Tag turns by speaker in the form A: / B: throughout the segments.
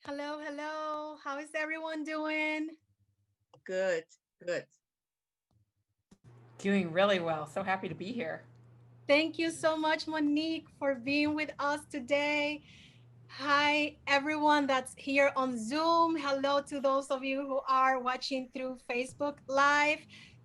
A: Hello, hello. How is everyone doing?
B: Good, good.
C: Doing really well. So happy to be here.
A: Thank you so much, Monique, for being with us today. Hi, everyone that's here on Zoom. Hello to those of you who are watching through Facebook Live.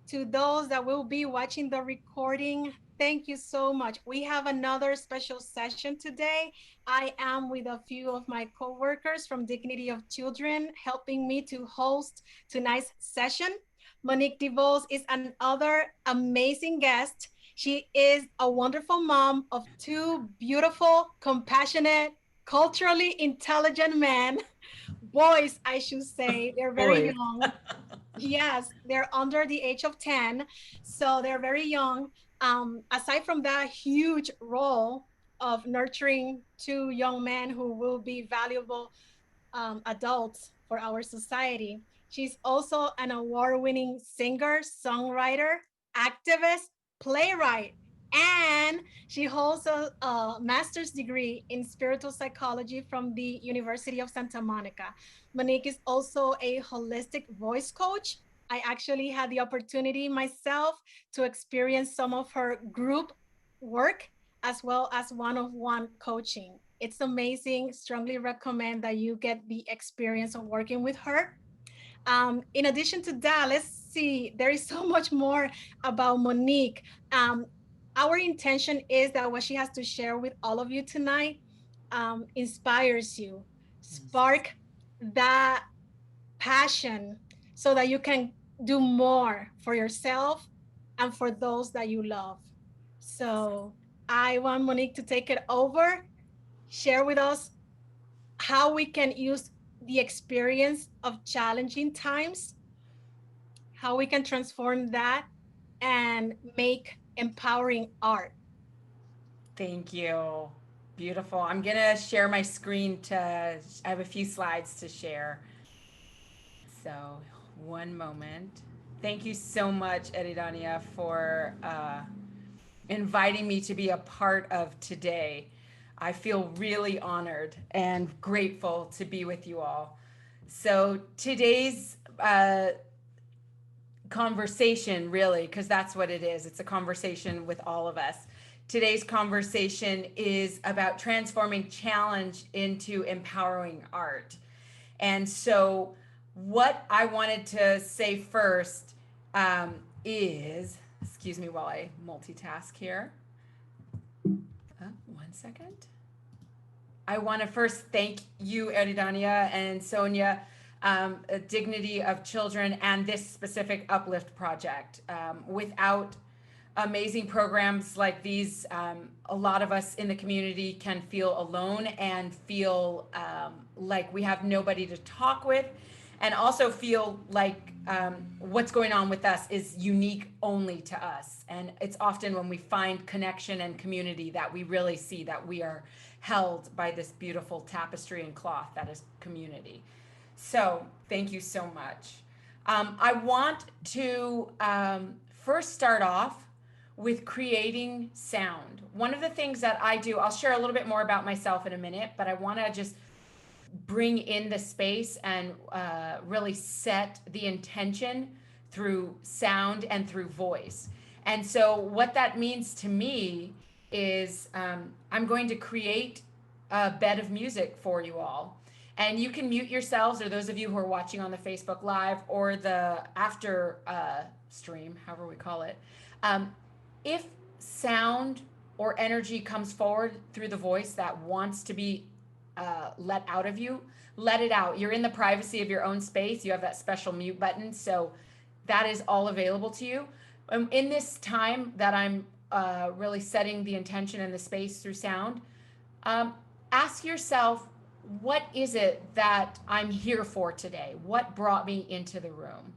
A: To those that will be watching the recording, thank you so much. We have another special session today. I am with a few of my coworkers from Dignity of Children helping me to host tonight's session. Monique DeBose is another amazing guest. She is a wonderful mom of two beautiful, compassionate, culturally intelligent men, boys, I should say. They're very
C: Boys.
A: young. Yes, they're under the age of 10, so they're very young. Aside from that huge role of nurturing two young men who will be valuable adults for our society, she's also an award winning singer, songwriter, activist, playwright, and she holds a master's degree in spiritual psychology from the University of Santa Monica. Monique is also a holistic voice coach. I actually had the opportunity myself to experience some of her group work as well as one-on-one coaching. It's amazing. Strongly recommend that you get the experience of working with her. In addition to that, let's see, there is so much more about Monique. Our intention is that what she has to share with all of you tonight inspires you, spark that passion so that you can do more for yourself and for those that you love. So I want Monique to take it over, share with us how we can use the experience of challenging times, how we can transform that and make empowering art.
C: Thank you. Beautiful. I'm going to share my screen I have a few slides to share. So, one moment. Thank you so much, Eridania, for inviting me to be a part of today. I feel really honored and grateful to be with you all. So, today's conversation, really, because that's what it is. It's a conversation with all of us. Today's conversation is about transforming challenge into empowering art. And so, what I wanted to say first is, excuse me while I multitask here. One second. I want to first thank you, Eridania and Sonia, Dignity of Children, and this specific Uplift project. Without amazing programs like these, a lot of us in the community can feel alone and feel like we have nobody to talk with, and also feel like what's going on with us is unique only to us. And it's often when we find connection and community that we really see that we are held by this beautiful tapestry and cloth that is community. So, thank you so much. I want to first start off with creating sound. One of the things that I do, I'll share a little bit more about myself in a minute, but I want to just bring in the space and really set the intention through sound and through voice. And so, what that means to me is I'm going to create a bed of music for you all. And you can mute yourselves, or those of you who are watching on the Facebook Live or the after stream, however we call it. If sound or energy comes forward through the voice that wants to be let out of you, let it out. You're in the privacy of your own space. You have that special mute button. So that is all available to you. In this time that I'm really setting the intention and the space through sound, ask yourself, what is it that I'm here for today? What brought me into the room?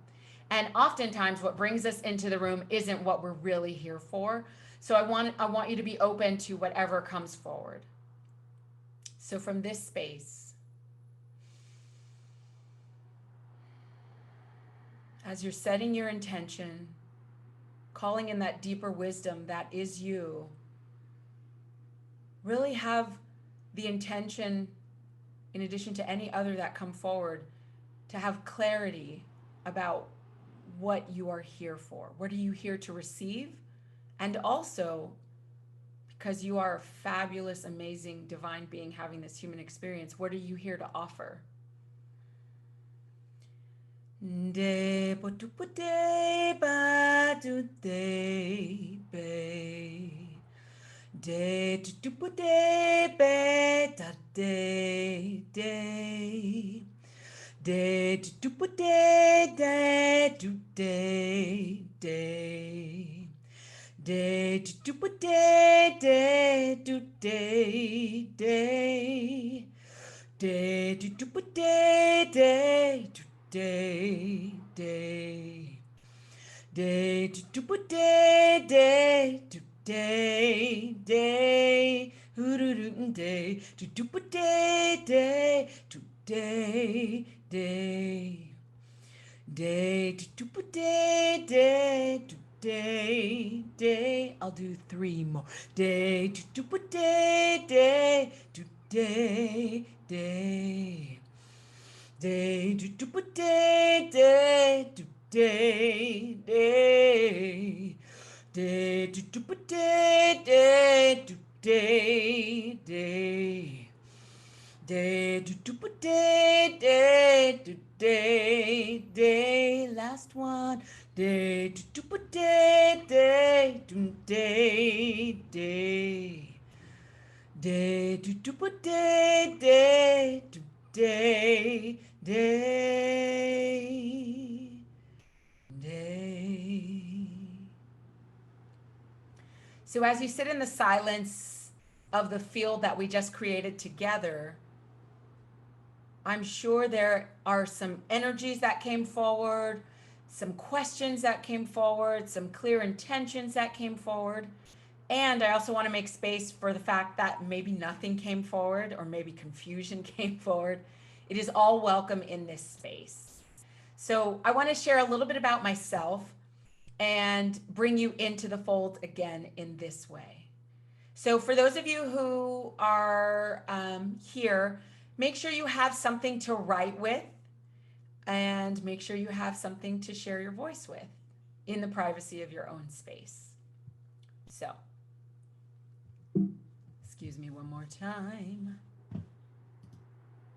C: And oftentimes what brings us into the room isn't what we're really here for. So I want you to be open to whatever comes forward. So from this space, as you're setting your intention, calling in that deeper wisdom that is you, really have the intention in addition to any other that come forward, to have clarity about what you are here for. What are you here to receive? And also, because you are a fabulous, amazing, divine being having this human experience, what are you here to offer? De ba du ba de ba du de be. De du du ba de be da de de. De du du ba de du de de. De du du ba de du de de. De du du ba de du day day day to put day to day day day to put day to day day day to put day to day day. I'll do 3 more. Day to put day to day day. Day to put day to day day day to put day to day day day to put day to day day. Last one. Day to put day to day day day to put day to day day day. So as you sit in the silence of the field that we just created together, I'm sure there are some energies that came forward, some questions that came forward, some clear intentions that came forward. And I also want to make space for the fact that maybe nothing came forward or maybe confusion came forward. It is all welcome in this space. So I want to share a little bit about myself and bring you into the fold again in this way. So for those of you who are here, make sure you have something to write with and make sure you have something to share your voice with in the privacy of your own space. So, excuse me one more time.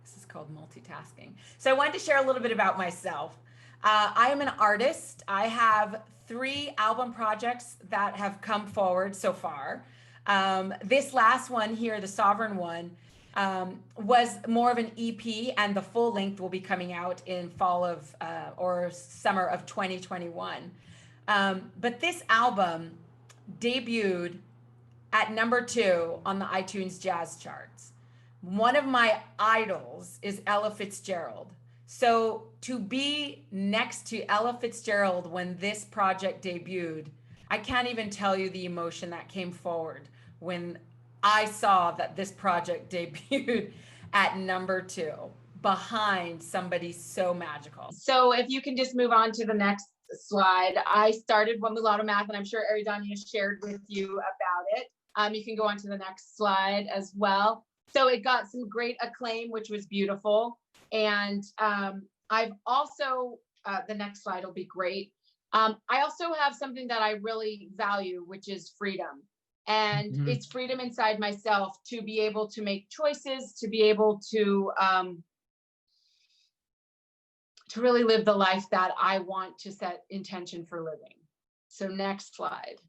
C: This is called multitasking. So I wanted to share a little bit about myself. I am an artist. I have 3 album projects that have come forward so far. This last one here, the Sovereign one, was more of an EP, and the full length will be coming out in fall of or summer of 2021. But this album debuted at #2 on the iTunes Jazz charts. One of my idols is Ella Fitzgerald. So to be next to Ella Fitzgerald when this project debuted, I can't even tell you the emotion that came forward when I saw that this project debuted at #2 behind somebody so magical. So if you can just move on to the next slide. I started One Mulatto Math, and I'm sure Eridania shared with you about it. You can go on to the next slide as well. So it got some great acclaim, which was beautiful. And I've also, the next slide will be great. I also have something that I really value, which is freedom. And it's freedom inside myself to be able to make choices, to be able to really live the life that I want to set intention for living. So next slide.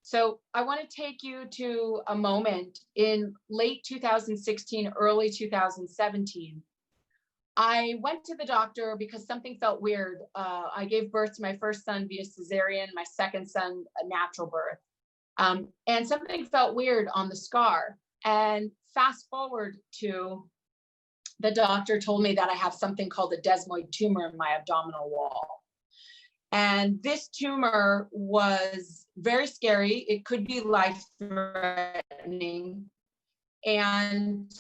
C: So I want to take you to a moment in late 2016, early 2017. I went to the doctor because something felt weird. I gave birth to my first son via cesarean, my second son a natural birth. And something felt weird on the scar. And fast forward to the doctor told me that I have something called a desmoid tumor in my abdominal wall. And this tumor was very scary. It could be life-threatening. And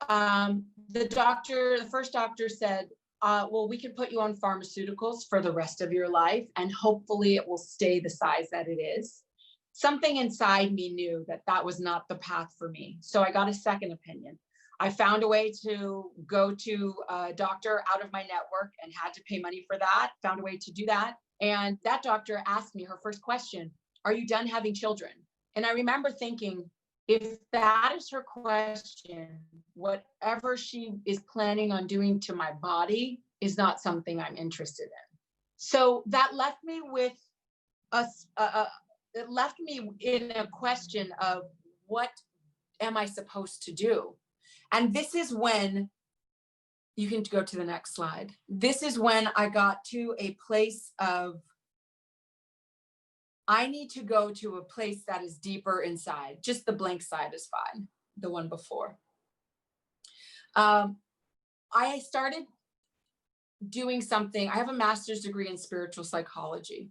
C: the first doctor said, well, we can put you on pharmaceuticals for the rest of your life, and hopefully it will stay the size that it is. Something inside me knew that that was not the path for me. So I got a second opinion. I found a way to go to a doctor out of my network and had to pay money for that, found a way to do that. And that doctor asked me her first question, are you done having children? And I remember thinking, if that is her question, whatever she is planning on doing to my body is not something I'm interested in. So that left me with it left me in a question of what am I supposed to do? And this is when, you can go to the next slide. This is when I got to a place of, I need to go to a place that is deeper inside. Just the blank side is fine, the one before. I started doing something. I have a master's degree in spiritual psychology.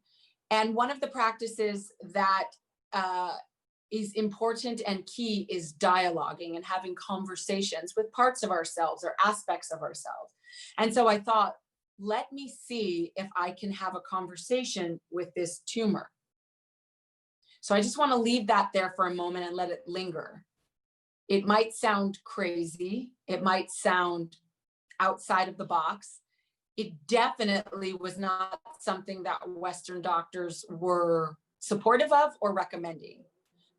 C: And one of the practices that is important and key is dialoguing and having conversations with parts of ourselves or aspects of ourselves. And so I thought, let me see if I can have a conversation with this tumor. So I just want to leave that there for a moment and let it linger. It might sound crazy. It might sound outside of the box. It definitely was not something that Western doctors were supportive of or recommending.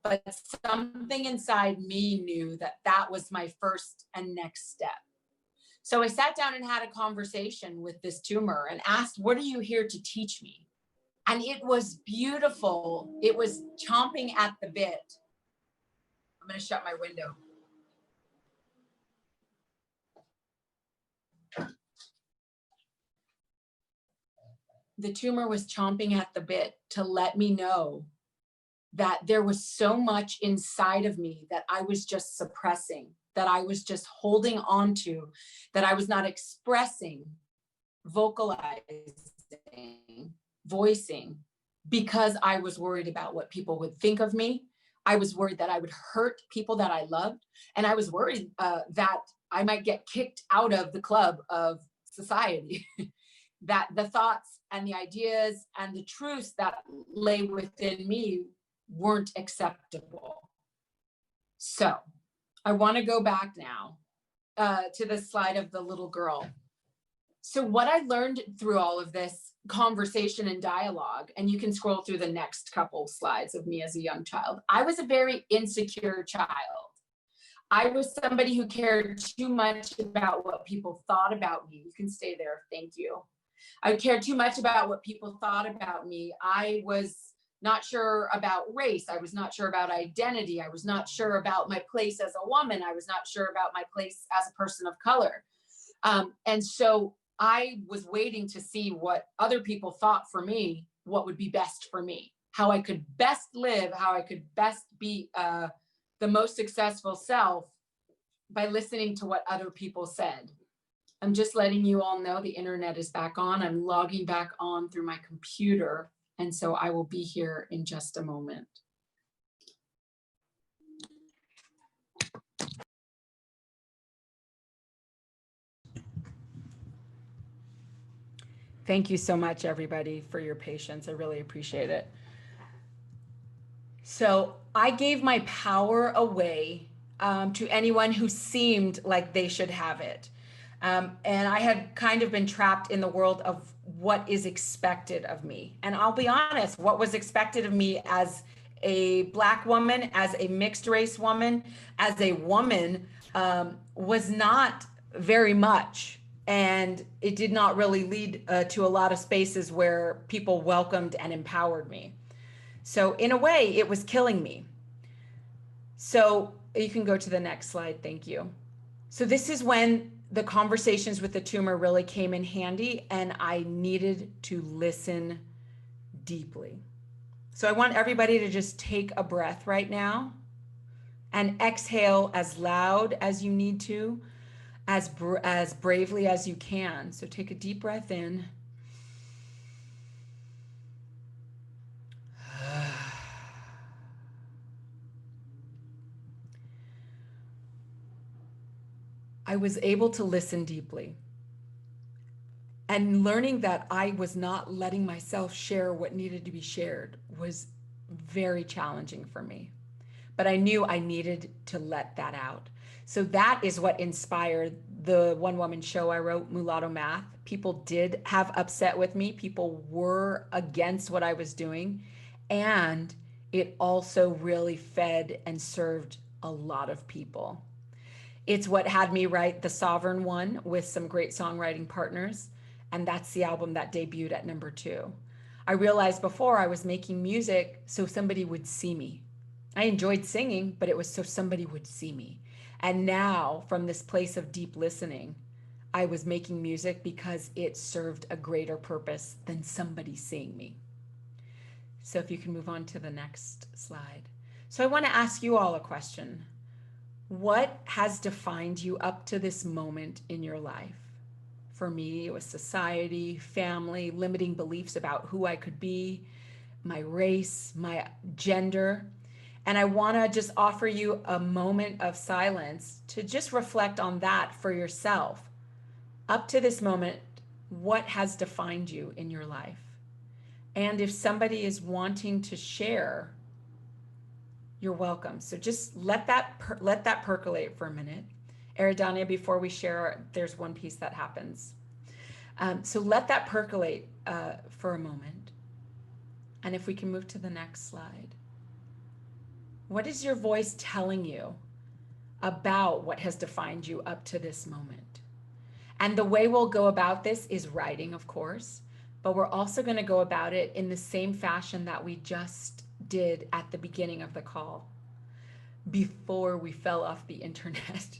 C: But something inside me knew that that was my first and next step. So I sat down and had a conversation with this tumor and asked, what are you here to teach me? And it was beautiful. It was chomping at the bit. I'm going to shut my window. The tumor was chomping at the bit to let me know that there was so much inside of me that I was just suppressing, that I was just holding on to, that I was not expressing, vocalizing, voicing, because I was worried about what people would think of me. I was worried that I would hurt people that I loved. And I was worried that I might get kicked out of the club of society. That the thoughts and the ideas and the truths that lay within me weren't acceptable. So I want to go back now to the slide of the little girl. So what I learned through all of this conversation and dialogue, and you can scroll through the next couple slides of me as a young child, I was a very insecure child. I was somebody who cared too much about what people thought about me. You can stay there, thank you. I cared too much about what people thought about me. I was not sure about race. I was not sure about identity. I was not sure about my place as a woman. I was not sure about my place as a person of color. And so I was waiting to see what other people thought for me, what would be best for me, how I could best live, how I could best be the most successful self by listening to what other people said. I'm just letting you all know the internet is back on. I'm logging back on through my computer. And so I will be here in just a moment. Thank you so much, everybody, for your patience. I really appreciate it. So I gave my power away to anyone who seemed like they should have it. And I had kind of been trapped in the world of what is expected of me. And I'll be honest, what was expected of me as a Black woman, as a mixed race woman, as a woman, was not very much. And it did not really lead to a lot of spaces where people welcomed and empowered me. So in a way, it was killing me. So you can go to the next slide, thank you. So this is when the conversations with the tumor really came in handy, and I needed to listen deeply. So I want everybody to just take a breath right now and exhale as loud as you need to, as bravely as you can. So take a deep breath in. I was able to listen deeply, and learning that I was not letting myself share what needed to be shared was very challenging for me, but I knew I needed to let that out. So that is what inspired the one-woman show I wrote, Mulatto Math. People did have upset with me. People were against what I was doing. And it also really fed and served a lot of people. It's what had me write The Sovereign One with some great songwriting partners. And that's the album that debuted at #2. I realized before I was making music so somebody would see me. I enjoyed singing, but it was so somebody would see me. And now, from this place of deep listening, I was making music because it served a greater purpose than somebody seeing me. So if you can move on to the next slide. So I want to ask you all a question. What has defined you up to this moment in your life? For me, it was society, family, limiting beliefs about who I could be, my race, my gender. And I want to just offer you a moment of silence to just reflect on that for yourself. Up to this moment, what has defined you in your life? And if somebody is wanting to share, you're welcome. So just let that percolate for a minute. Eridania, before we share, there's one piece that happens. So let that percolate for a moment. And if we can move to the next slide. What is your voice telling you about what has defined you up to this moment? And the way we'll go about this is writing, of course, but we're also going to go about it in the same fashion that we just did at the beginning of the call, before we fell off the internet.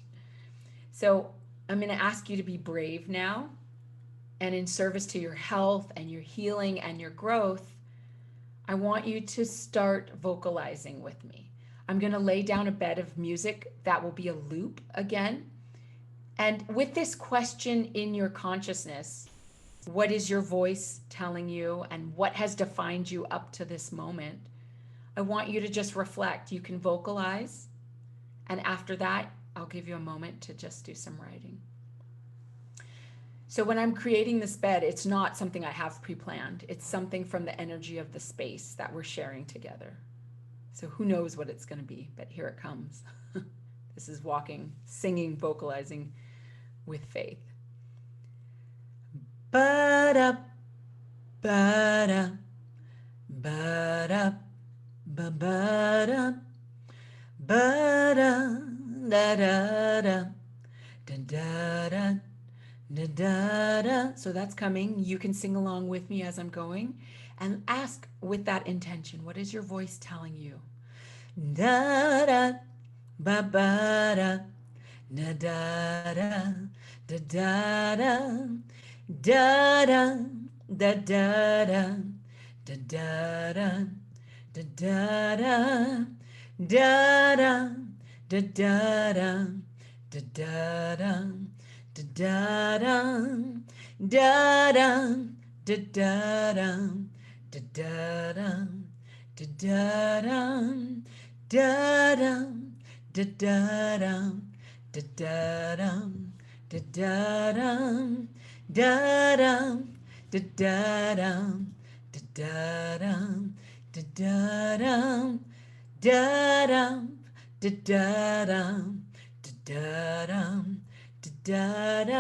C: So I'm going to ask you to be brave now, and in service to your health and your healing and your growth, I want you to start vocalizing with me. I'm going to lay down a bed of music that will be a loop again. And with this question in your consciousness, what is your voice telling you and what has defined you up to this moment? I want you to just reflect. You can vocalize. And after that, I'll give you a moment to just do some writing. So when I'm creating this bed, it's not something I have pre-planned. It's something from the energy of the space that we're sharing together. So who knows what it's going to be, but here it comes. This is walking, singing, vocalizing with faith. Ba-da, ba-da, ba-da, ba-ba-da, ba-da, da-da-da, da-da-da, da-da-da. So that's coming. You can sing along with me as I'm going and ask with that intention, what is your voice telling you? Da-da, ba-ba-da, da-da-da, da-da-da, da-da, da-da-da, da-da-da, da-da-da, da-da, da-da-da, da-da-da, da-da-da, da-da, da-da-da, da-da-da, da-da-da, da-da, da-da-da, da-da-da, da-da-da, da-da, da-da-da, da-da-da, da-da-da, da-da, da-da-da, da-da-da,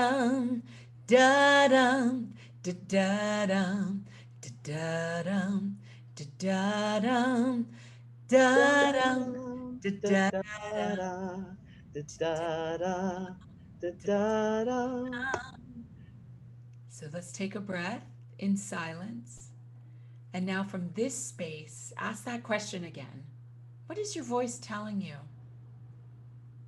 C: da-da-da, da-da, da-da-da, da-da-da, da-da-da, da-da, da-da. So let's take a breath in silence. And now from this space, ask that question again. What is your voice telling you?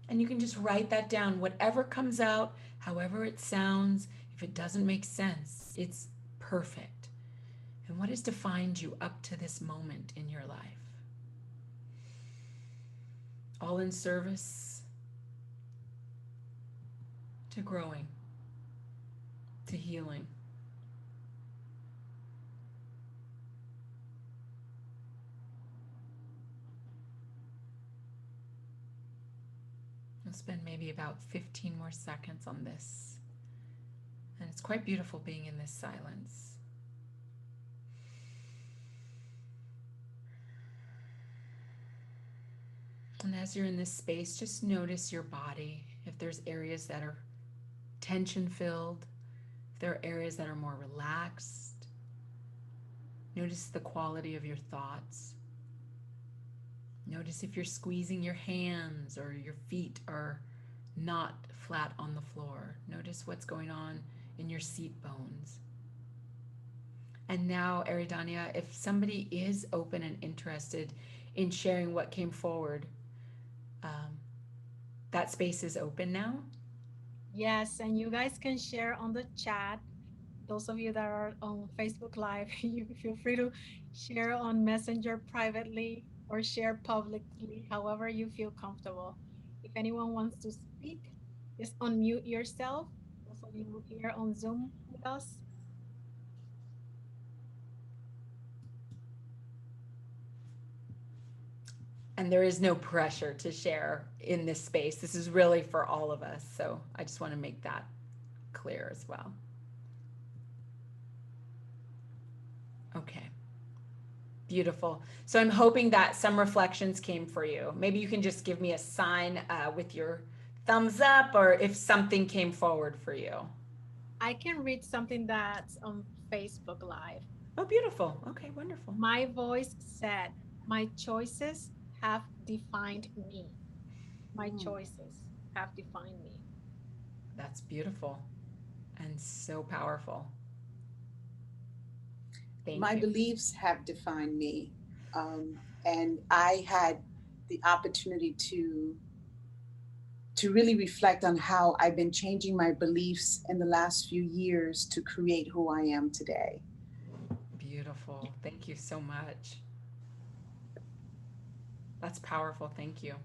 C: And you can just write that down. Whatever comes out, however it sounds, if it doesn't make sense, it's perfect. And what has defined you up to this moment in your life? All in service to growing, to healing. I'll spend maybe about 15 more seconds on this. And it's quite beautiful being in this silence. And as you're in this space, just notice your body. if there's areas that are tension filled, if there are areas that are more relaxed. Notice the quality of your thoughts. Notice if you're squeezing your hands or your feet are not flat on the floor. Notice what's going on in your seat bones. And now, Eridania, if somebody is open and interested in sharing what came forward, that space is open now.
A: Yes, and you guys can share on the chat. Those of you that are on Facebook Live, you feel free to share on Messenger privately or share publicly, however you feel comfortable. If anyone wants to speak, just unmute yourself. Those of you here on Zoom with us.
C: And there is no pressure to share in this space. This is really for all of us. So I just want to make that clear as well. Okay. Beautiful. So I'm hoping that some reflections came for you. Maybe you can just give me a sign with your thumbs up, or if something came forward for you.
A: I can read something that's on Facebook Live.
C: Oh, beautiful. Okay, wonderful.
A: My voice said, my choices have defined me. My choices have defined me.
C: That's beautiful and so powerful. Thank
D: My
C: you.
D: beliefs have defined me. And I had the opportunity to really reflect on how I've been changing my beliefs in the last few years to create who I am today.
C: Beautiful. Thank you so much. That's powerful. Thank you.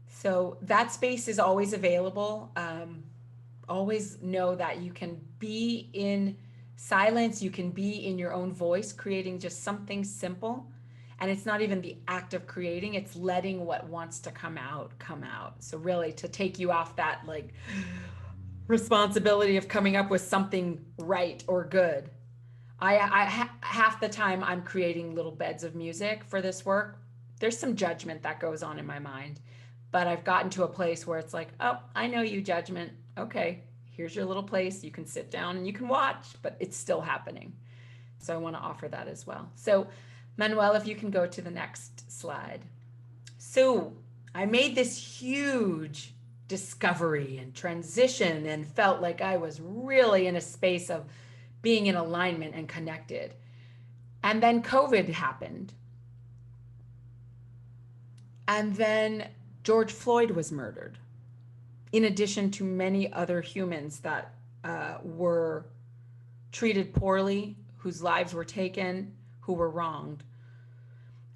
C: So that space is always available. Always know that you can be in silence. You can be in your own voice, creating just something simple. And it's not even the act of creating, it's letting what wants to come out, come out. So really to take you off that like responsibility of coming up with something right or good. Half the time I'm creating little beds of music for this work. There's some judgment that goes on in my mind, but I've gotten to a place where it's like, oh, I know you, judgment. Okay, here's your little place. You can sit down and you can watch, but it's still happening. So I want to offer that as well. So Manuel, if you can go to the next slide. So I made this huge discovery and transition and felt like I was really in a space of being in alignment and connected. And then COVID happened. And then George Floyd was murdered, in addition to many other humans that were treated poorly, whose lives were taken, who were wronged.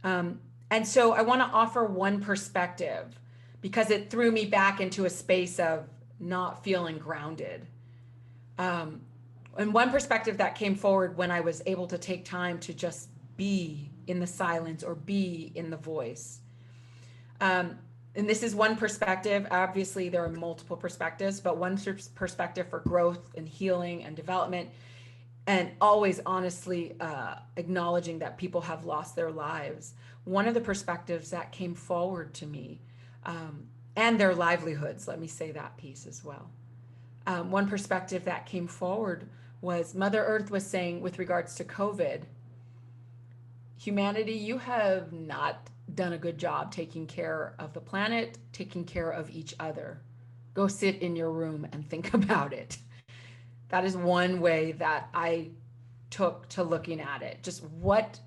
C: And so I want to offer one perspective because it threw me back into a space of not feeling grounded. And one perspective that came forward when I was able to take time to just be in the silence or be in the voice. And this is one perspective. Obviously, there are multiple perspectives, but one perspective for growth and healing and development, and always honestly acknowledging that people have lost their lives. One of the perspectives that came forward to me, and their livelihoods, let me say that piece as well. One perspective that came forward was Mother Earth was saying with regards to COVID, humanity, you have not done a good job taking care of the planet, taking care of each other. Go sit in your room and think about it. That is one way that I took to looking at it. Just what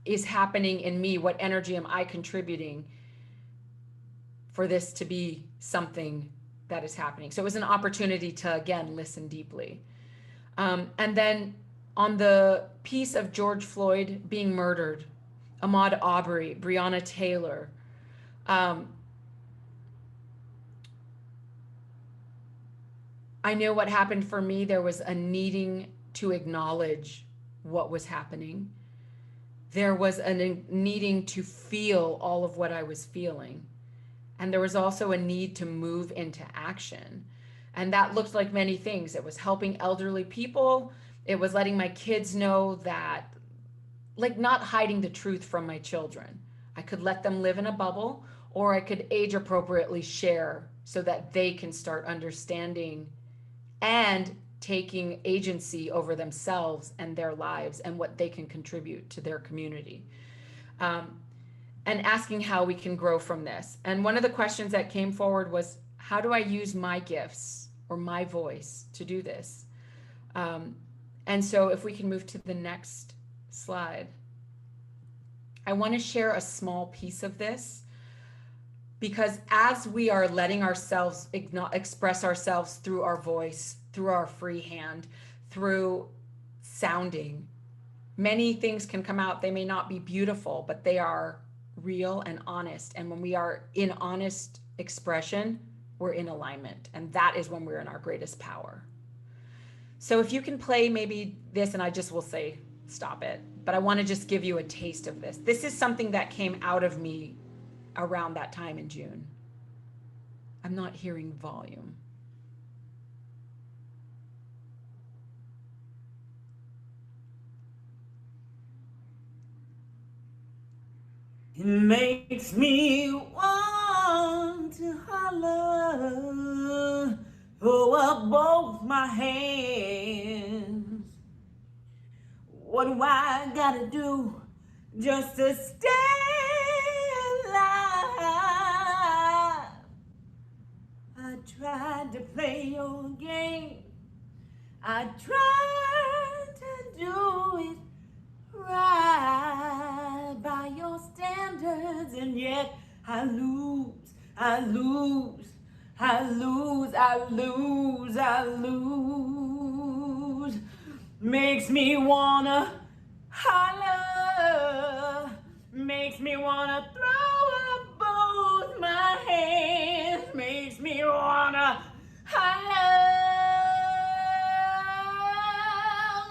C: is happening in me? What energy am I contributing for this to be something that is happening? So it was an opportunity to, again, listen deeply. And then on the piece of George Floyd being murdered, Ahmaud Arbery, Breonna Taylor, I know what happened for me. There was a needing to acknowledge what was happening. There was a needing to feel all of what I was feeling. And there was also a need to move into action. And that looked like many things. It was helping elderly people. It was letting my kids know that, like, not hiding the truth from my children. I could let them live in a bubble, or I could age appropriately share so that they can start understanding and taking agency over themselves and their lives and what they can contribute to their community. And asking how we can grow from this. And one of the questions that came forward was, how do I use my gifts or my voice to do this? And so if we can move to the next slide. I want to share a small piece of this, because as we are letting ourselves express ourselves through our voice, through our free hand, through sounding, many things can come out. They may not be beautiful, but they are real and honest. And when we are in honest expression, we're in alignment. And that is when we're in our greatest power. So if you can play maybe this, and I just will say, stop it. But I want to just give you a taste of this. This is something that came out of me around that time in June. I'm not hearing volume.
E: It makes me want to holler, throw up both my hands. What do I gotta do just to stay alive? I tried to play your game. I tried to do it right by your standards, and yet I lose. Makes me wanna holler, makes me wanna throw up both my hands, makes me wanna holler,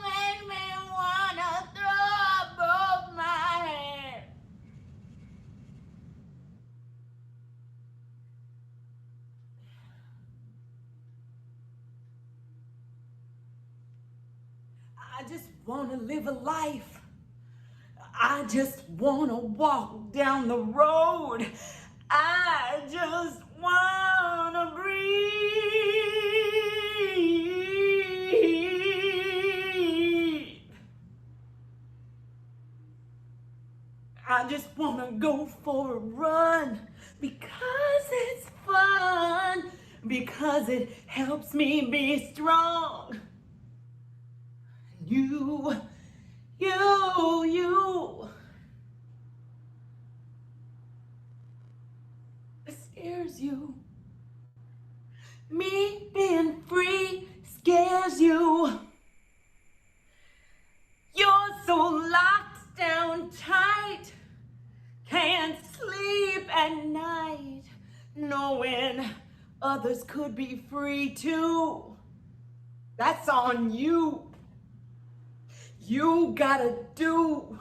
E: makes me wanna throw up both my hands. I just want to live a life. I just want to walk down the road. I just want to breathe. I just want to go for a run because it's fun, because it helps me be strong. You. It scares you. Me being free scares you. You're so locked down tight, can't sleep at night, knowing others could be free too. That's on you. You gotta do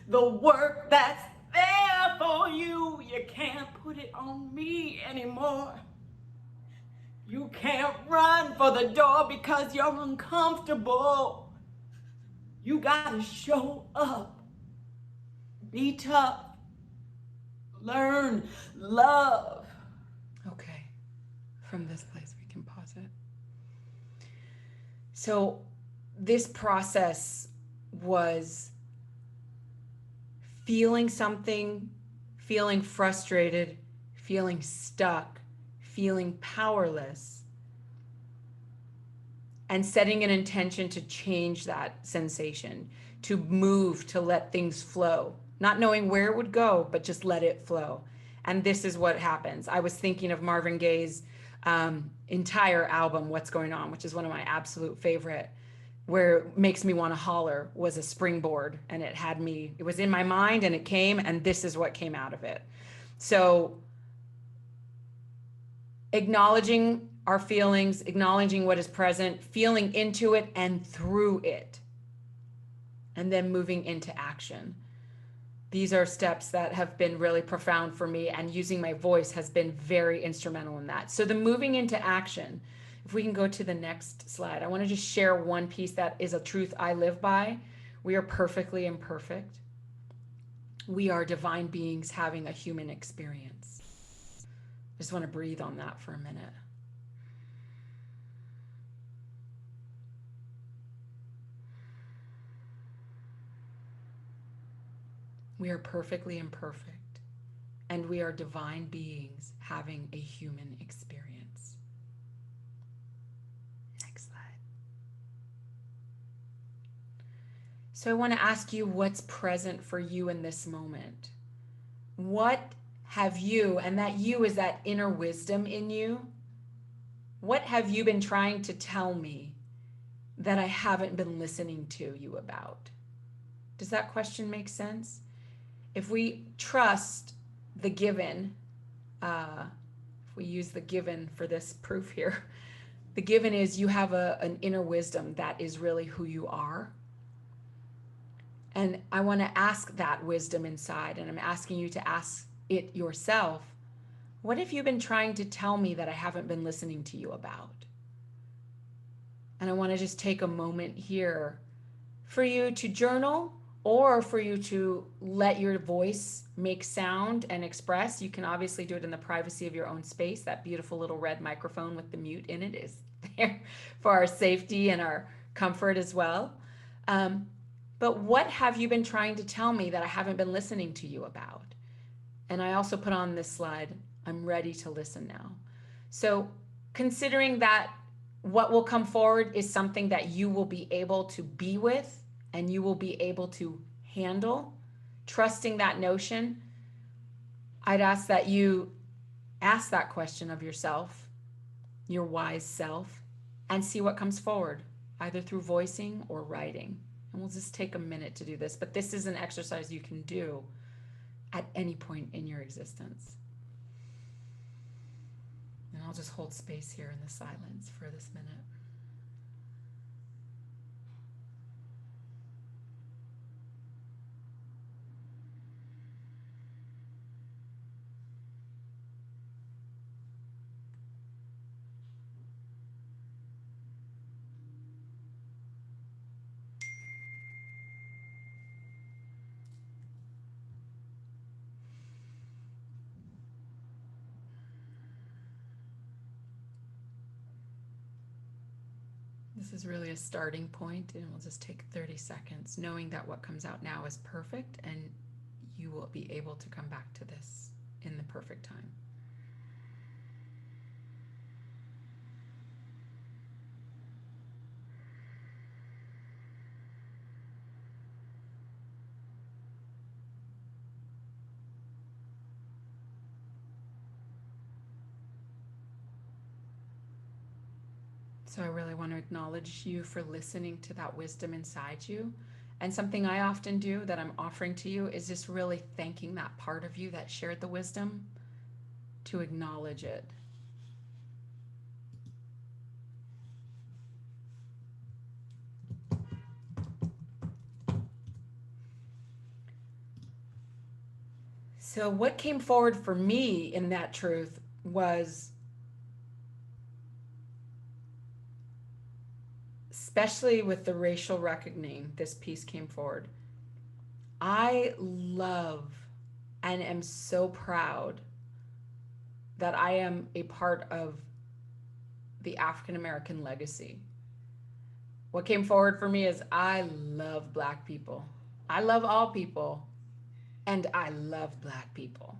E: the work that's there for you. You can't put it on me anymore. You can't run for the door because you're uncomfortable. You gotta show up, be tough, learn, love.
C: Okay, from this place we can pause it. So this process was feeling something, feeling frustrated, feeling stuck, feeling powerless, and setting an intention to change that sensation, to move, to let things flow, not knowing where it would go, but just let it flow. And this is what happens. I was thinking of Marvin Gaye's entire album, What's Going On, which is one of my absolute favorite, where Makes Me Want to Holler was a springboard, and it was in my mind and it came, and this is what came out of it. So acknowledging our feelings, acknowledging what is present, feeling into it and through it, and then moving into action. These are steps that have been really profound for me, and using my voice has been very instrumental in that. So the moving into action, if we can go to the next slide, I want to just share one piece that is a truth I live by. We are perfectly imperfect. We are divine beings having a human experience. Just want to breathe on that for a minute. We are perfectly imperfect, and we are divine beings having a human experience. Next slide. So I want to ask you what's present for you in this moment. What have you, and that you is that inner wisdom in you, what have you been trying to tell me that I haven't been listening to you about? Does that question make sense? If we trust the given, if we use the given for this proof here, the given is you have an inner wisdom that is really who you are. And I want to ask that wisdom inside, and I'm asking you to ask it yourself. What have you been trying to tell me that I haven't been listening to you about? And I want to just take a moment here for you to journal, or for you to let your voice make sound and express. You can obviously do it in the privacy of your own space. That beautiful little red microphone with the mute in it is there for our safety and our comfort as well. But what have you been trying to tell me that I haven't been listening to you about? And I also put on this slide, I'm ready to listen now. So considering that what will come forward is something that you will be able to be with and you will be able to handle, trusting that notion, I'd ask that you ask that question of yourself, your wise self, and see what comes forward, either through voicing or writing. And we'll just take a minute to do this, but this is an exercise you can do at any point in your existence. And I'll just hold space here in the silence for this minute. This is really a starting point, and we'll just take 30 seconds, knowing that what comes out now is perfect, and you will be able to come back to this in the perfect time. So I really want to acknowledge you for listening to that wisdom inside you. And something I often do that I'm offering to you is just really thanking that part of you that shared the wisdom, to acknowledge it. So what came forward for me in that truth was, especially with the racial reckoning, this piece came forward. I love and am so proud that I am a part of the African American legacy. What came forward for me is I love Black people. I love all people, and I love Black people.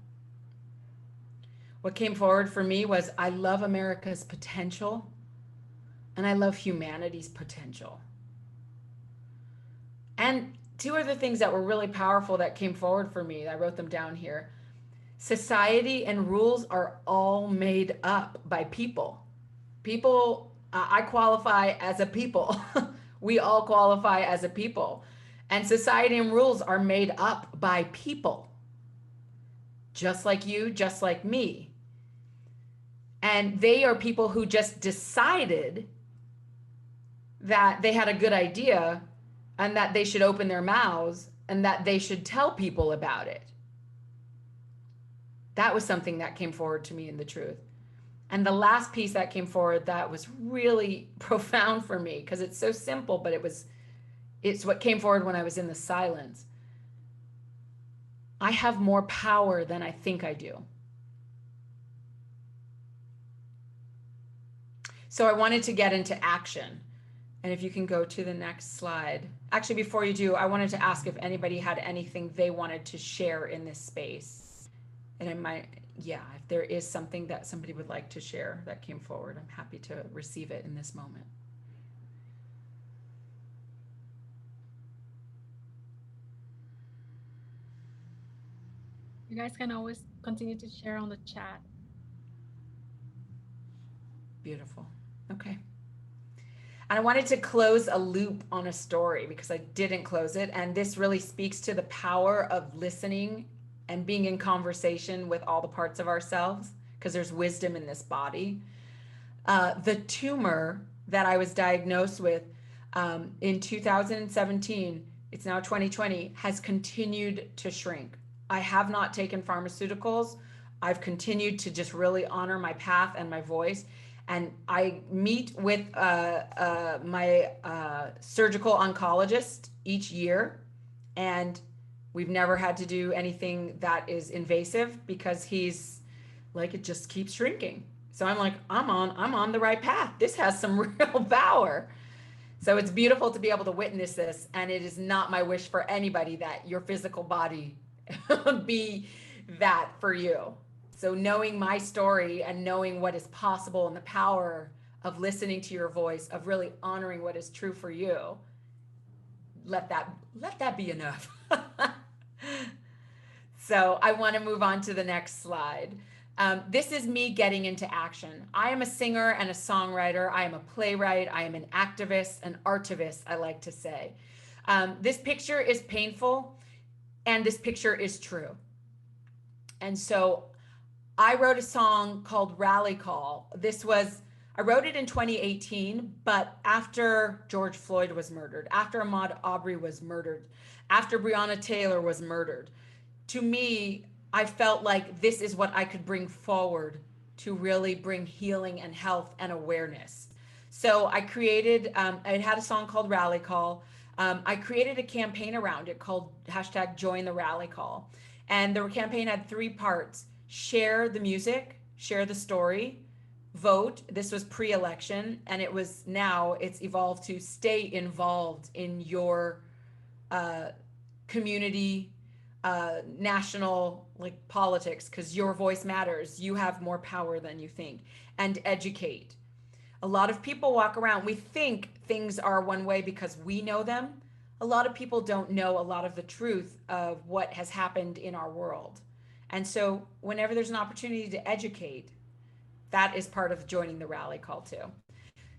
C: What came forward for me was I love America's potential, and I love humanity's potential. And two other things that were really powerful that came forward for me, I wrote them down here. Society and rules are all made up by people. People, I qualify as a people. We all qualify as a people. And society and rules are made up by people. Just like you, just like me. And they are people who just decided that they had a good idea and that they should open their mouths and that they should tell people about it. That was something that came forward to me in the truth. And the last piece that came forward that was really profound for me, because it's so simple, but it's what came forward when I was in the silence. I have more power than I think I do. So I wanted to get into action. And if you can go to the next slide. Actually, before you do, I wanted to ask if anybody had anything they wanted to share in this space. And if there is something that somebody would like to share that came forward, I'm happy to receive it in this moment.
A: You guys can always continue to share on the chat.
C: Beautiful. Okay. And I wanted to close a loop on a story because I didn't close it. And this really speaks to the power of listening and being in conversation with all the parts of ourselves, because there's wisdom in this body. The tumor that I was diagnosed with in 2017, it's now 2020, has continued to shrink. I have not taken pharmaceuticals. I've continued to just really honor my path and my voice. And I meet with my surgical oncologist each year, and we've never had to do anything that is invasive because he's like, it just keeps shrinking. So I'm like, I'm on the right path. This has some real power. So it's beautiful to be able to witness this. And it is not my wish for anybody that your physical body be that for you. So knowing my story and knowing what is possible and the power of listening to your voice, of really honoring what is true for you, let that be enough. So I want to move on to the next slide. This is me getting into action. I am a singer and a songwriter. I am a playwright. I am an activist, an artivist, I like to say. This picture is painful and this picture is true. And so I wrote a song called Rally Call. I wrote it in 2018, but after George Floyd was murdered, after Ahmaud Arbery was murdered, after Breonna Taylor was murdered, to me, I felt like this is what I could bring forward to really bring healing and health and awareness. So I created, I had a song called Rally Call. I created a campaign around it called #JoinTheRallyCall. And the campaign had 3 parts: share the music, share the story, vote. This was pre-election, and it's evolved to stay involved in your community, national politics, because your voice matters. You have more power than you think. And educate. A lot of people walk around, we think things are one way because we know them. A lot of people don't know a lot of the truth of what has happened in our world. And so whenever there's an opportunity to educate, that is part of joining the rally call too.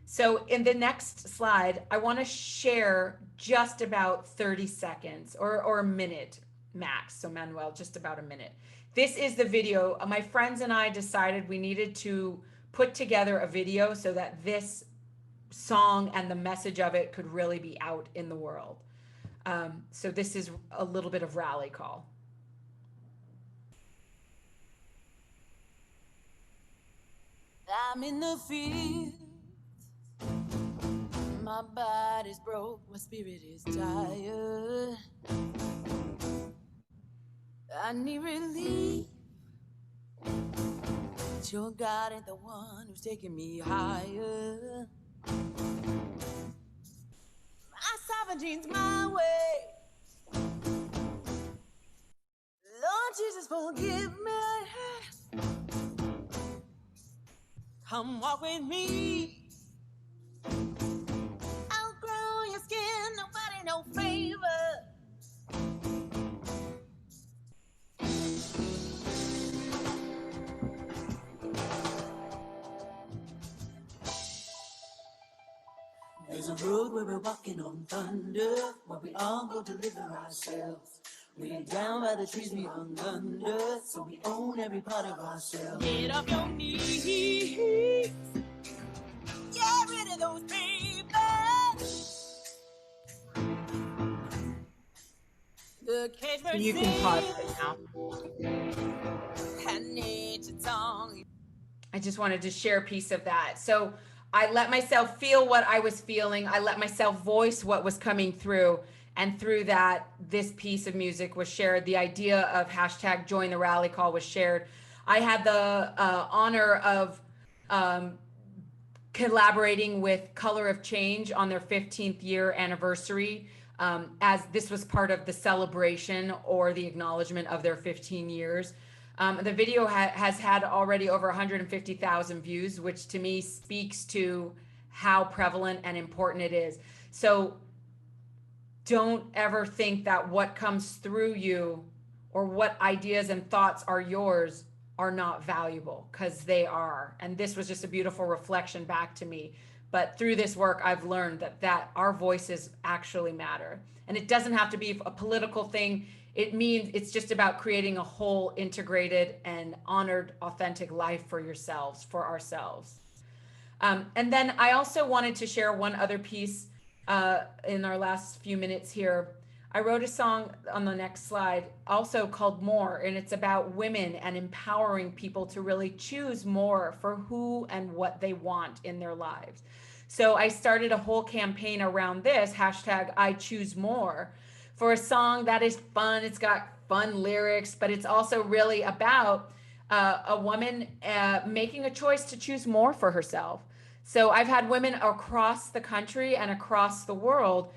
C: So in the next slide, I want to share just about 30 seconds or a minute max. So Manuel, just about a minute. This is the video. My friends and I decided we needed to put together a video so that this song and the message of it could really be out in the world. So this is a little bit of Rally Call.
F: I'm in the field. My body's broke, my spirit is tired. I need relief. But your God ain't the one who's taking me higher. My sovereignty's my way. Lord Jesus, forgive me. Come walk with me. Outgrow your skin, nobody no favor. There's a road where we're walking on thunder, where we all go deliver ourselves. We're down by the trees beyond thunder, so we own every part of ourselves. Get off your knees. Get rid of those papers. The cage bird
C: You can pause it now.
F: and nature's song.
C: I just wanted to share a piece of that. So I let myself feel what I was feeling. I let myself voice what was coming through. And through that, this piece of music was shared. The idea of #JoinTheRallyCall was shared. I had the honor of collaborating with Color of Change on their 15th year anniversary, as this was part of the celebration or the acknowledgement of their 15 years. The video has had already over 150,000 views, which to me speaks to how prevalent and important it is. So don't ever think that what comes through you or what ideas and thoughts are yours are not valuable, because they are. And this was just a beautiful reflection back to me. But through this work, I've learned that our voices actually matter. And it doesn't have to be a political thing. It means it's just about creating a whole, integrated, and honored, authentic life for yourselves, for ourselves. And then I also wanted to share one other piece in our last few minutes here. I wrote a song on the next slide also called More, and it's about women and empowering people to really choose more for who and what they want in their lives. So I started a whole campaign around this, hashtag I choose more, for a song that is fun. It's got fun lyrics, but it's also really about a woman making a choice to choose more for herself. So I've had women across the country and across the world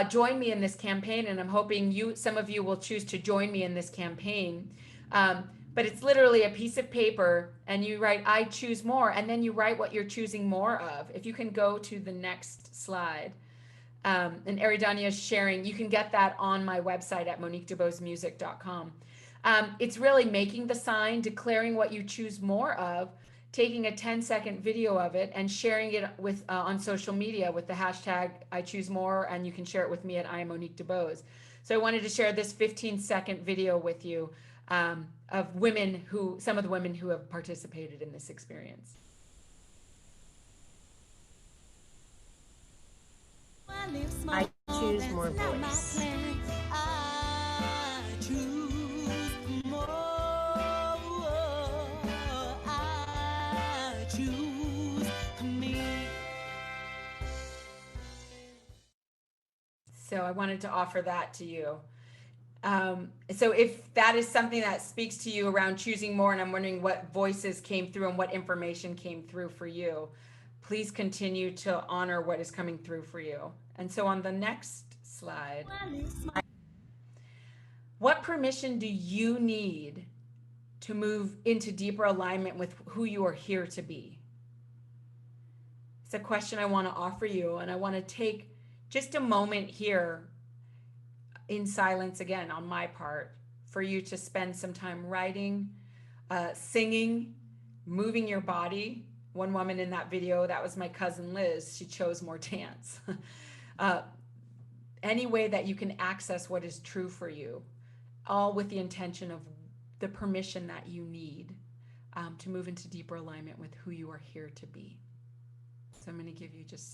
C: join me in this campaign, and I'm hoping some of you will choose to join me in this campaign. But it's literally a piece of paper, and you write, I choose more, and then you write what you're choosing more of. If you can go to the next slide. And Eridania is sharing, you can get that on my website at moniquedebosemusic.com. It's really making the sign, declaring what you choose more of, taking a 10-second video of it and sharing it with on social media with the hashtag I choose more, and you can share it with me at I am Monique DeBose. So I wanted to share this 15-second video with you of some of the women who have participated in this experience.
G: I choose more voice.
F: I choose more. I choose me.
C: So I wanted to offer that to you. So if that is something that speaks to you around choosing more, and I'm wondering what voices came through and what information came through for you, please continue to honor what is coming through for you. And so on the next slide, what permission do you need to move into deeper alignment with who you are here to be? It's a question I want to offer you, and I want to take just a moment here in silence again on my part for you to spend some time writing, singing, moving your body. One woman in that video, that was my cousin Liz, she chose more dance. Any way that you can access what is true for you, all with the intention of the permission that you need to move into deeper alignment with who you are here to be. So I'm going to give you just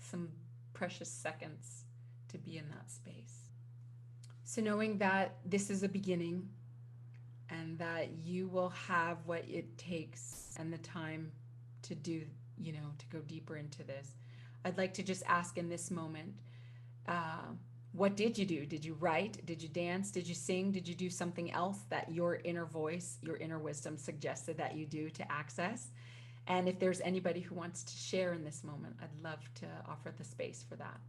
C: some precious seconds to be in that space. So knowing that this is a beginning and that you will have what it takes and the time to do, to go deeper into this, I'd like to just ask in this moment, what did you do? Did you write? Did you dance? Did you sing? Did you do something else that your inner voice, your inner wisdom suggested that you do to access? And if there's anybody who wants to share in this moment, I'd love to offer the space for that.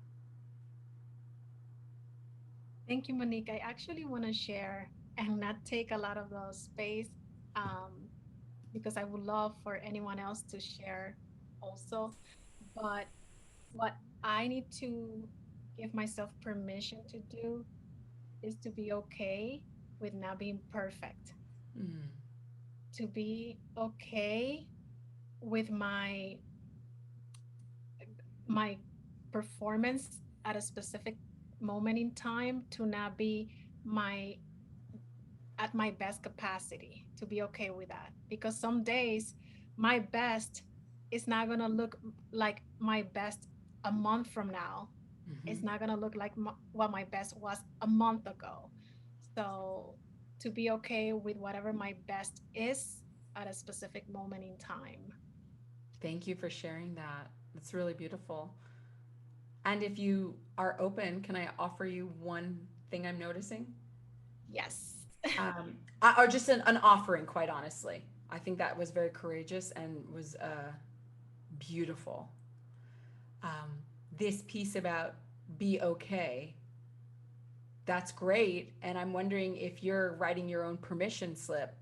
A: Thank you, Monique. I actually want to share and not take a lot of the space because I would love for anyone else to share also. But what I need to give myself permission to do is to be okay with not being perfect. To be okay with my performance at a specific moment in time, to not be at my best capacity, to be okay with that, because some days my best is not gonna look like my best a month from now. It's not gonna look like what my best was a month ago. So to be okay with whatever my best is at a specific moment in time.
C: Thank you for sharing that. That's really beautiful. And if you are open, can I offer you one thing I'm noticing?
A: Yes.
C: Or just an offering, quite honestly. I think that was very courageous and was Beautiful. This piece about be okay, that's great. And I'm wondering if you're writing your own permission slip,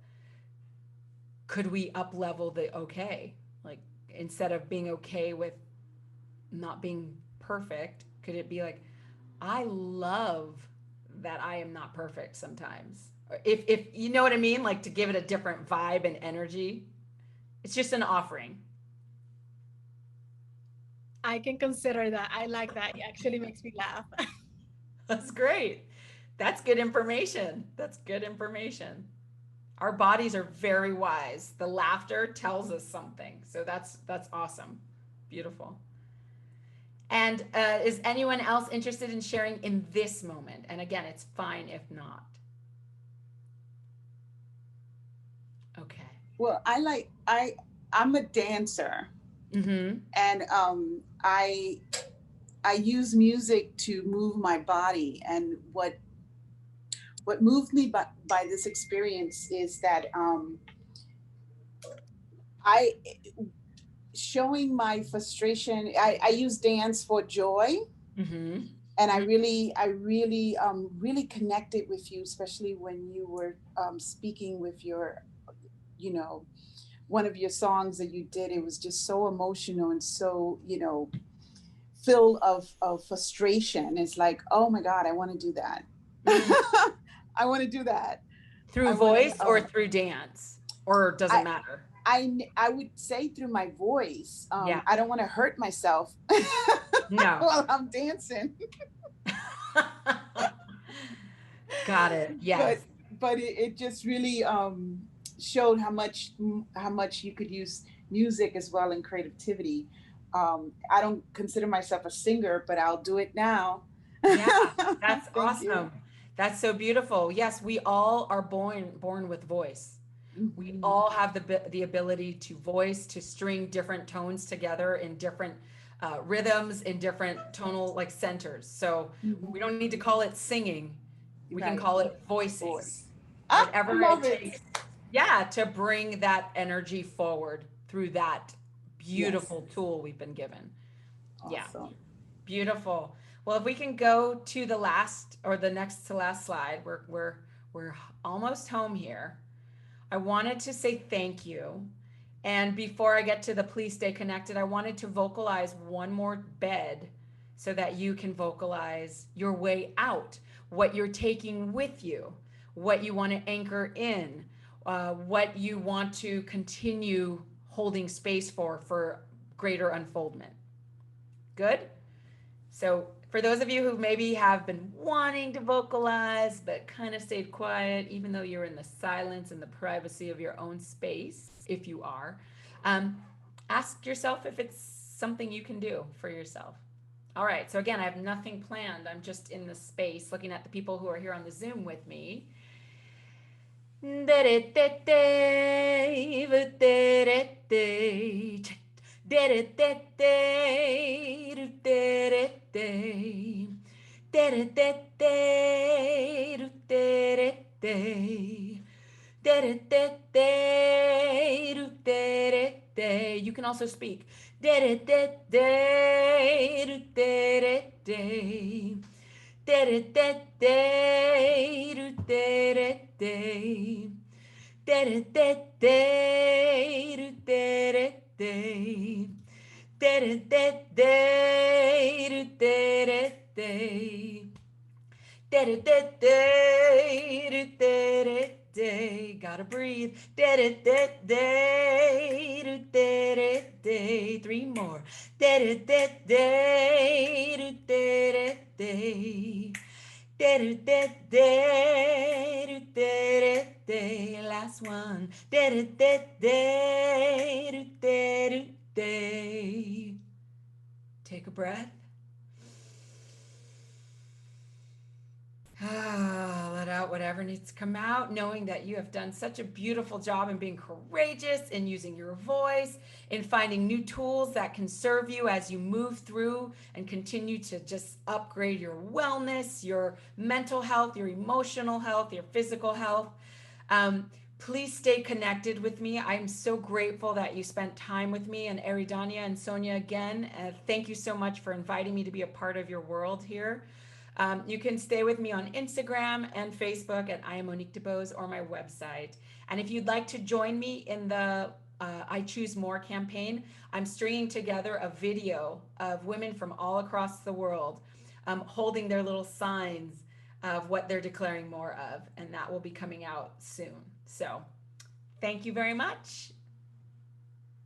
C: could we up level the okay? Like, instead of being okay with not being perfect, could it be like, I love that I am not perfect sometimes? Or if you know what I mean, like to give it a different vibe and energy. It's just an offering.
A: I can consider that. I like that. It actually makes me laugh.
C: That's great. That's good information. That's good information. Our bodies are very wise. The laughter tells us something. So that's awesome. Beautiful. And is anyone else interested in sharing in this moment? And again, it's fine if not. Okay.
D: Well, I'm a dancer.
C: Mm-hmm.
D: And I use music to move my body. And what moved me by this experience is that showing my frustration. I use dance for joy.
C: Mm-hmm.
D: And I really connected with you, especially when you were speaking with your, one of your songs that you did. It was just so emotional and so, filled of frustration. It's like, oh my God, I want to do that.
C: Mm-hmm.
D: I want to do that.
C: Through voice or through dance, or does it matter?
D: I would say through my voice.
C: Yeah.
D: I don't want to hurt myself
C: No.
D: while I'm dancing.
C: Got it. Yes.
D: But it just really showed how much you could use music as well in creativity. I don't consider myself a singer, but I'll do it now.
C: Yeah, that's awesome.
D: You.
C: That's so beautiful. Yes, we all are born with voice. Mm-hmm. We all have the ability to voice, to string different tones together in different rhythms, in different tonal like centers. So we don't need to call it singing. We can call it voicing. Whatever it takes. Yeah, to bring that energy forward through that beautiful tool we've been given.
D: Awesome.
C: Yeah. Beautiful. Well, if we can go to the last or the next to last slide, we're almost home here. I wanted to say thank you. And before I get to the please stay connected, I wanted to vocalize one more bed so that you can vocalize your way out, what you're taking with you, what you want to anchor in, what you want to continue holding space for greater unfoldment. Good? So for those of you who maybe have been wanting to vocalize, but kind of stayed quiet, even though you're in the silence and the privacy of your own space, if you are, ask yourself if it's something you can do for yourself. All right. So again, I have nothing planned. I'm just in the space looking at the people who are here on the Zoom with me. You can also speak. Gotta breathe. 3 more. Last one. Take a breath. Let out whatever needs to come out, knowing that you have done such a beautiful job in being courageous, in using your voice, in finding new tools that can serve you as you move through and continue to just upgrade your wellness, your mental health, your emotional health, your physical health. Please stay connected with me. I'm so grateful that you spent time with me, and Eridania and Sonia again. Thank you so much for inviting me to be a part of your world here. You can stay with me on Instagram and Facebook at I am Monique DeBose, or my website. And if you'd like to join me in the I Choose More campaign, I'm stringing together a video of women from all across the world holding their little signs of what they're declaring more of, and that will be coming out soon. So thank you very much.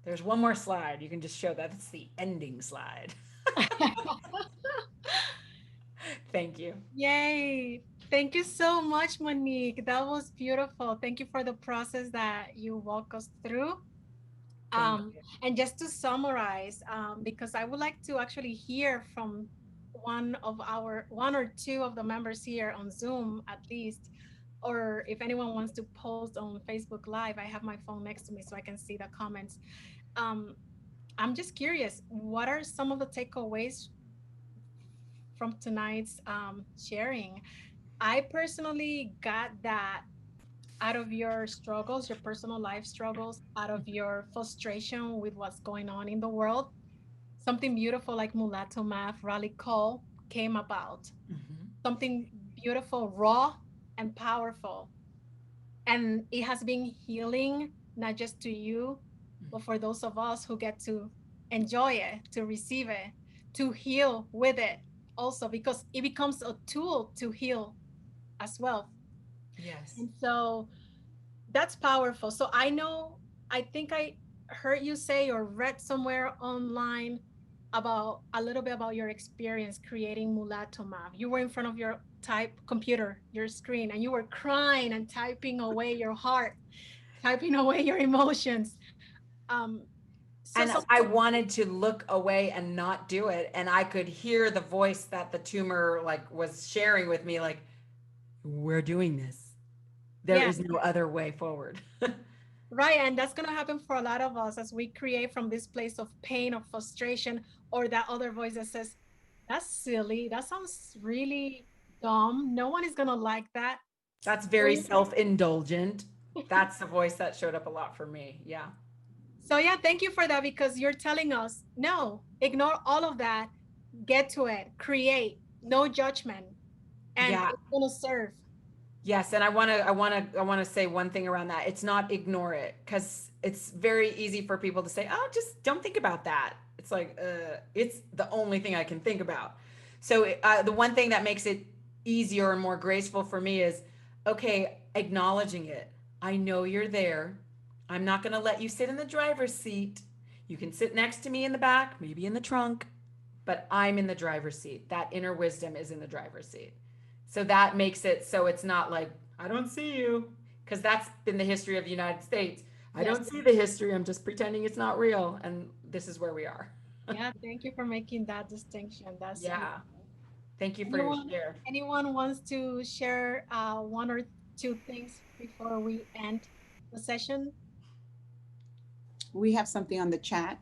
C: There's one more slide. You can just show that. It's the ending slide. Thank you.
A: Yay. Thank you so much, Monique. That was beautiful. Thank you for the process that you walk us through. And just to summarize, because I would like to actually hear from one or two of the members here on Zoom, at least, or if anyone wants to post on Facebook Live, I have my phone next to me so I can see the comments. I'm just curious, what are some of the takeaways from tonight's sharing? I personally got that out of your struggles, your personal life struggles, out of your frustration with what's going on in the world. Something beautiful like Mulatto Math, Rally Call came about. Something beautiful, raw, and powerful. And it has been healing, not just to you, but for those of us who get to enjoy it, to receive it, to heal with it also, because it becomes a tool to heal as well.
C: Yes.
A: And so that's powerful. So I think I heard you say or read somewhere online about a little bit about your experience creating Mulatto Map. You were in front of your computer, your screen, and you were crying and typing away your heart, typing away your emotions.
C: And I wanted to look away and not do it. And I could hear the voice that the tumor was sharing with me, like, we're doing this. There is no other way forward.
A: Right. And that's going to happen for a lot of us as we create from this place of pain or frustration, or that other voice that says, that's silly. That sounds really dumb. No one is going to like that.
C: That's very self-indulgent. That's the voice that showed up a lot for me. Yeah.
A: So yeah, thank you for that, because you're telling us, no, ignore all of that, get to it, create, no judgment, and it's going to serve.
C: Yes, and I want to say one thing around that. It's not ignore it, because it's very easy for people to say, "Oh, just don't think about that." It's like it's the only thing I can think about. So the one thing that makes it easier and more graceful for me is, okay, acknowledging it. I know you're there. I'm not going to let you sit in the driver's seat. You can sit next to me in the back, maybe in the trunk, but I'm in the driver's seat. That inner wisdom is in the driver's seat. So that makes it so it's not like, I don't see you, because that's been the history of the United States. I don't see the history. I'm just pretending it's not real. And this is where we are.
A: Yeah, thank you for making that distinction. That's
C: beautiful. Thank you for your share.
A: Anyone wants to share one or two things before we end the session?
D: We have something on the chat.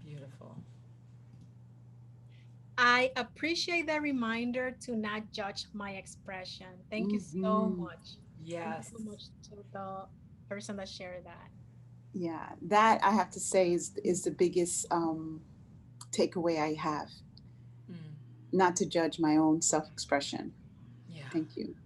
C: Beautiful.
A: I appreciate the reminder to not judge my expression. Thank you so much.
C: Yes.
A: Thank you so much to the person that shared that.
D: Yeah, that I have to say is the biggest takeaway I have. Not to judge my own self-expression. Yeah. Thank you.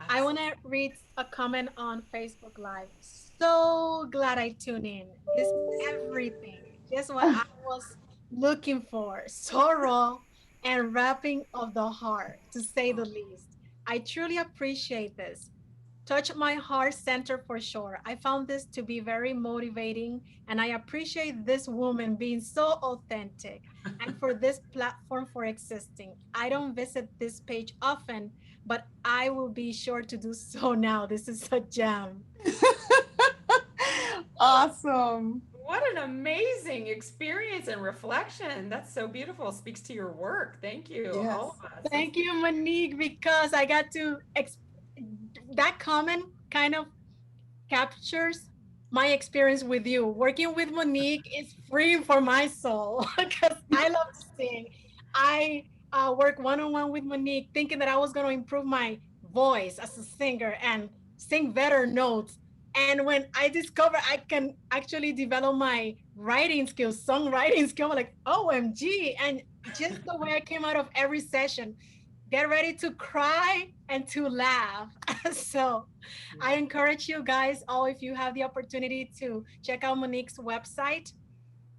A: I want to read a comment on Facebook Live. So glad I tuned in. This is everything. Just what I was looking for. So raw and wrapping of the heart, to say the least. I truly appreciate this. Touch my heart center for sure. I found this to be very motivating, and I appreciate this woman being so authentic, and for this platform for existing. I don't visit this page often, but I will be sure to do so now. This is a gem.
D: Awesome.
C: What an amazing experience and reflection. That's so beautiful. Speaks to your work. Thank you.
D: Yes.
C: All of us.
A: Thank you, Monique, because I got to that comment kind of captures my experience with you. Working with Monique is freeing for my soul, because I love to sing. I work one-on-one with Monique thinking that I was going to improve my voice as a singer, and sing better notes. And when I discovered I can actually develop my writing skills, songwriting skill, I'm like, OMG. And just the way I came out of every session, get ready to cry and to laugh. So I encourage you guys all, if you have the opportunity to check out Monique's website,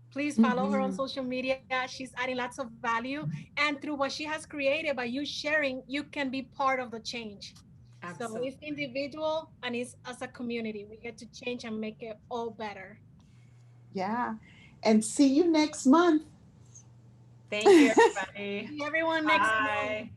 A: please follow her on social media. She's adding lots of value. And through what she has created, by you sharing, you can be part of the change.
C: Absolutely.
A: So it's individual and it's as a community. We get to change and make it all better.
D: Yeah. And see you next month.
C: Thank you, everybody.
A: See everyone next month.
C: Bye.